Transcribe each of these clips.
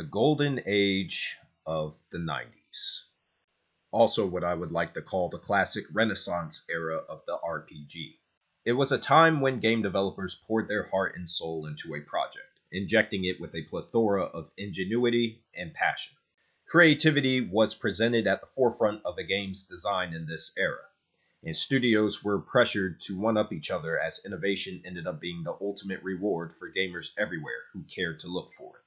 the golden age of the 90s. Also what I would like to call the classic Renaissance era of the RPG. It was a time when game developers poured their heart and soul into a project, injecting it with a plethora of ingenuity and passion. Creativity was presented at the forefront of a game's design in this era, and studios were pressured to one-up each other as innovation ended up being the ultimate reward for gamers everywhere who cared to look for it.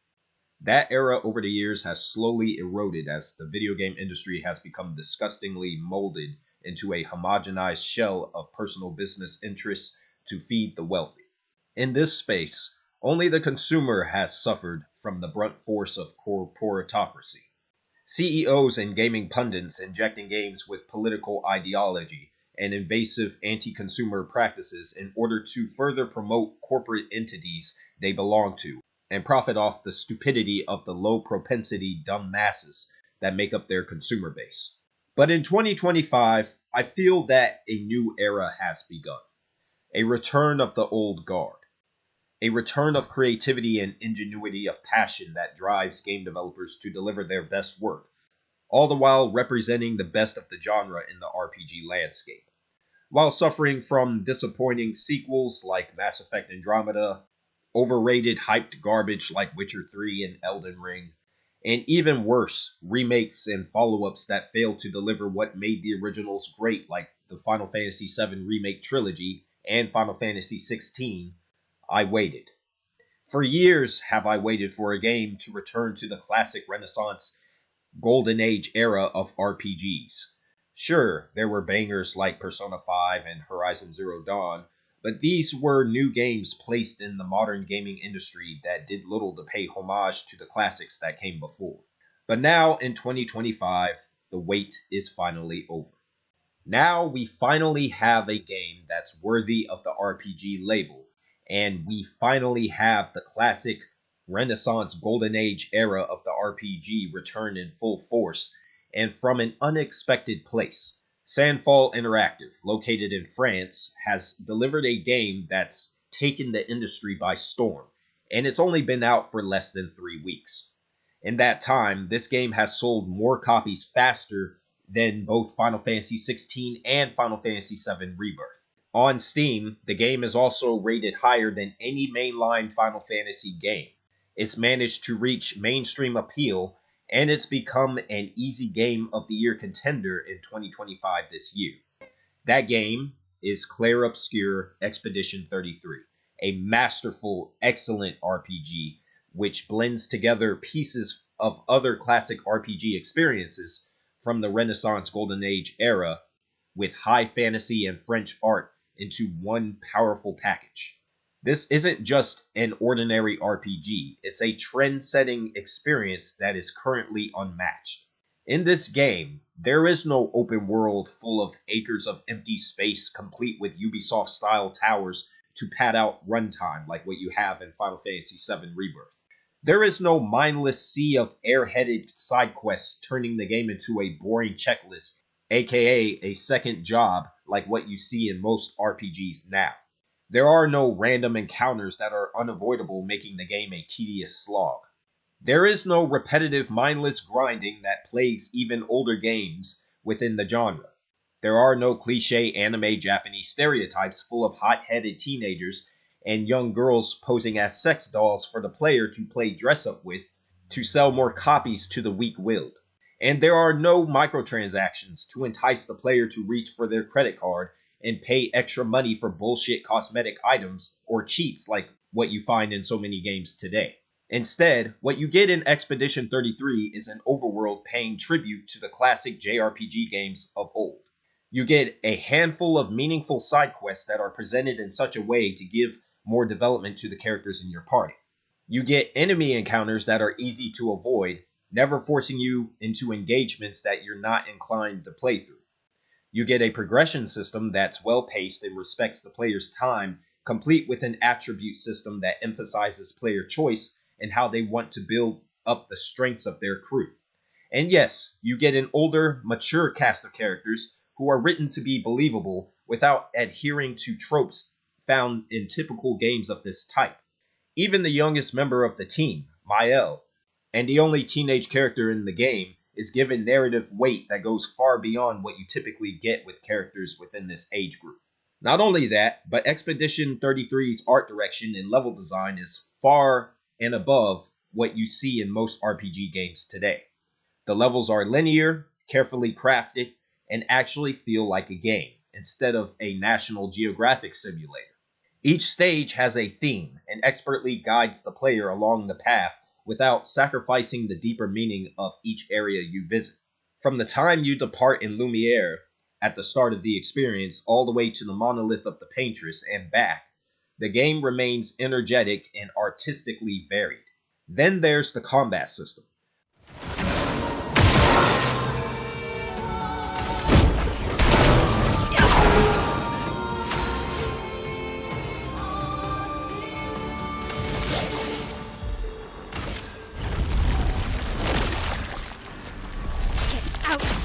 That era over the years has slowly eroded as the video game industry has become disgustingly molded into a homogenized shell of personal business interests to feed the wealthy. In this space, only the consumer has suffered from the brunt force of corporatocracy. CEOs and gaming pundits injecting games with political ideology and invasive anti-consumer practices in order to further promote corporate entities they belong to and profit off the stupidity of the low-propensity dumb masses that make up their consumer base. But in 2025, I feel that a new era has begun. A return of the old guard. A return of creativity and ingenuity of passion that drives game developers to deliver their best work, all the while representing the best of the genre in the RPG landscape. While suffering from disappointing sequels like Mass Effect Andromeda, overrated hyped garbage like Witcher 3 and Elden Ring, and even worse, remakes and follow-ups that failed to deliver what made the originals great like the Final Fantasy VII Remake Trilogy and Final Fantasy XVI, I waited. For years have I waited for a game to return to the classic Renaissance Golden Age era of RPGs. Sure, there were bangers like Persona 5 and Horizon Zero Dawn, but these were new games placed in the modern gaming industry that did little to pay homage to the classics that came before. But now, in 2025, the wait is finally over. Now we finally have a game that's worthy of the RPG label, and we finally have the classic Renaissance Golden Age era of the RPG return in full force, and from an unexpected place. Sandfall Interactive, located in France, has delivered a game that's taken the industry by storm, and it's only been out for less than 3 weeks. In that time, this game has sold more copies faster than both Final Fantasy XVI and Final Fantasy VII Rebirth. On Steam, the game is also rated higher than any mainline Final Fantasy game. It's managed to reach mainstream appeal, and it's become an easy game of the year contender in 2025 this year. That game is Clair Obscur Expedition 33, a masterful, excellent RPG which blends together pieces of other classic RPG experiences from the Renaissance Golden Age era with high fantasy and French art into one powerful package. This isn't just an ordinary RPG, it's a trend-setting experience that is currently unmatched. In this game, there is no open world full of acres of empty space complete with Ubisoft-style towers to pad out runtime like what you have in Final Fantasy VII Rebirth. There is no mindless sea of airheaded side quests turning the game into a boring checklist, aka a second job like what you see in most RPGs now. There are no random encounters that are unavoidable, making the game a tedious slog. There is no repetitive, mindless grinding that plagues even older games within the genre. There are no cliche anime Japanese stereotypes full of hot-headed teenagers and young girls posing as sex dolls for the player to play dress-up with to sell more copies to the weak-willed. And there are no microtransactions to entice the player to reach for their credit card and pay extra money for bullshit cosmetic items or cheats like what you find in so many games today. Instead, what you get in Expedition 33 is an overworld paying tribute to the classic JRPG games of old. You get a handful of meaningful side quests that are presented in such a way to give more development to the characters in your party. You get enemy encounters that are easy to avoid, never forcing you into engagements that you're not inclined to play through. You get a progression system that's well-paced and respects the player's time, complete with an attribute system that emphasizes player choice and how they want to build up the strengths of their crew. And yes, you get an older, mature cast of characters who are written to be believable without adhering to tropes found in typical games of this type. Even the youngest member of the team, Mael, and the only teenage character in the game is given narrative weight that goes far beyond what you typically get with characters within this age group. Not only that, but Expedition 33's art direction and level design is far and above what you see in most RPG games today. The levels are linear, carefully crafted, and actually feel like a game, instead of a National Geographic simulator. Each stage has a theme and expertly guides the player along the path without sacrificing the deeper meaning of each area you visit. From the time you depart in Lumiere at the start of the experience all the way to the monolith of the Paintress and back, the game remains energetic and artistically varied. Then there's the combat system.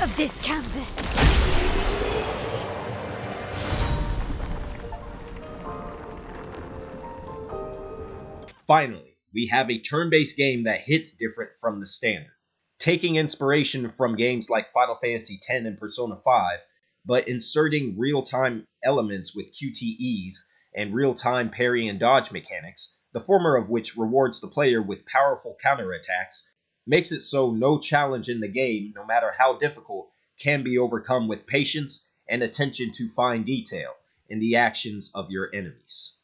Of this canvas. Finally, we have a turn-based game that hits different from the standard, taking inspiration from games like Final Fantasy X and Persona 5, but inserting real-time elements with QTEs and real-time parry and dodge mechanics, the former of which rewards the player with powerful counterattacks, makes it so no challenge in the game, no matter how difficult, can be overcome with patience and attention to fine detail in the actions of your enemies.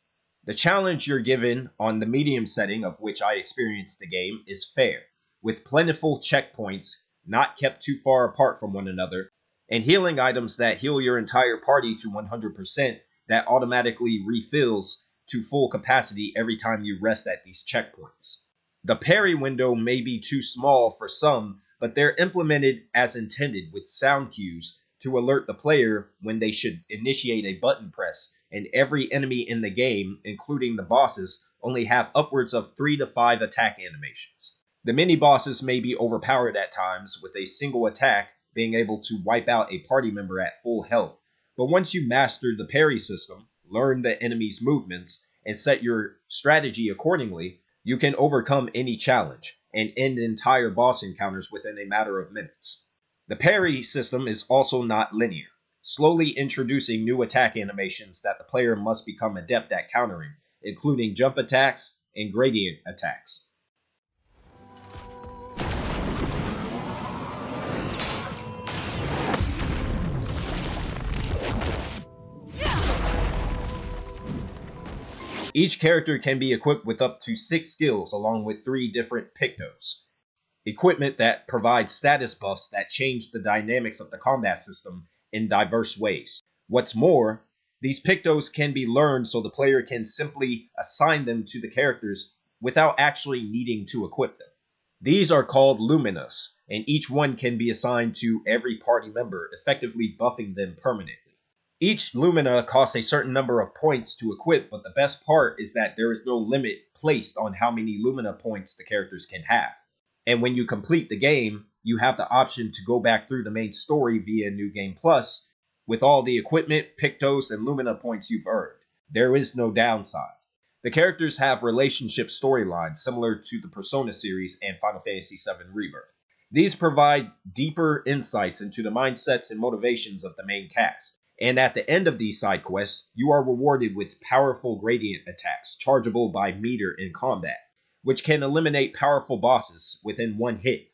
The challenge you're given on the medium setting of which I experienced the game is fair, with plentiful checkpoints not kept too far apart from one another, and healing items that heal your entire party to 100% that automatically refills to full capacity every time you rest at these checkpoints. The parry window may be too small for some, but they're implemented as intended with sound cues to alert the player when they should initiate a button press, and every enemy in the game, including the bosses, only have upwards of 3 to 5 attack animations. The mini-bosses may be overpowered at times, with a single attack being able to wipe out a party member at full health, but once you master the parry system, learn the enemy's movements, and set your strategy accordingly, you can overcome any challenge and end entire boss encounters within a matter of minutes. The parry system is also not linear, slowly introducing new attack animations that the player must become adept at countering, including jump attacks and gradient attacks. Each character can be equipped with up to 6 skills along with 3 different pictos, equipment that provides status buffs that change the dynamics of the combat system in diverse ways. What's more, these pictos can be learned so the player can simply assign them to the characters without actually needing to equip them. These are called luminas, and each one can be assigned to every party member, effectively buffing them permanently. Each Lumina costs a certain number of points to equip, but the best part is that there is no limit placed on how many Lumina points the characters can have. And when you complete the game, you have the option to go back through the main story via New Game Plus with all the equipment, pictos, and Lumina points you've earned. There is no downside. The characters have relationship storylines similar to the Persona series and Final Fantasy VII Rebirth. These provide deeper insights into the mindsets and motivations of the main cast. And at the end of these side quests, you are rewarded with powerful gradient attacks, chargeable by meter in combat, which can eliminate powerful bosses within one hit.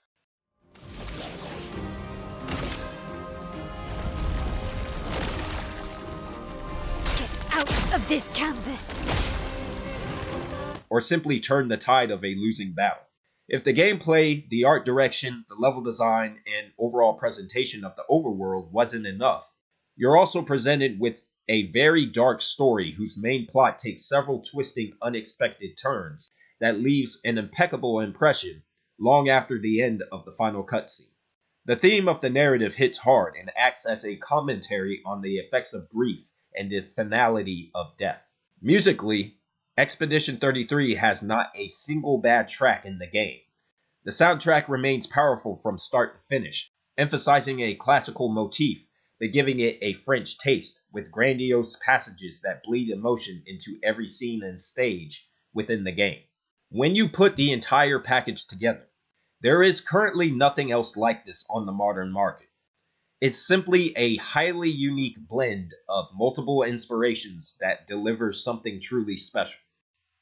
Get out of this canvas! Or simply turn the tide of a losing battle. If the gameplay, the art direction, the level design, and overall presentation of the overworld wasn't enough, you're also presented with a very dark story whose main plot takes several twisting, unexpected turns that leaves an impeccable impression long after the end of the final cutscene. The theme of the narrative hits hard and acts as a commentary on the effects of grief and the finality of death. Musically, Expedition 33 has not a single bad track in the game. The soundtrack remains powerful from start to finish, emphasizing a classical motif but giving it a French taste, with grandiose passages that bleed emotion into every scene and stage within the game. When you put the entire package together, There is currently nothing else like this on the modern market. It's simply a highly unique blend of multiple inspirations that delivers something truly special.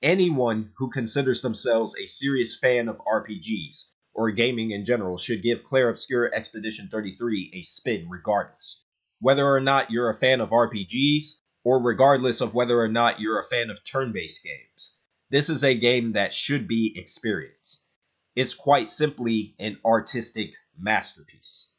Anyone who considers themselves a serious fan of RPGs, or gaming in general, should give Clair Obscur Expedition 33 a spin regardless. Whether or not you're a fan of RPGs, or regardless of whether or not you're a fan of turn-based games, this is a game that should be experienced. It's quite simply an artistic masterpiece.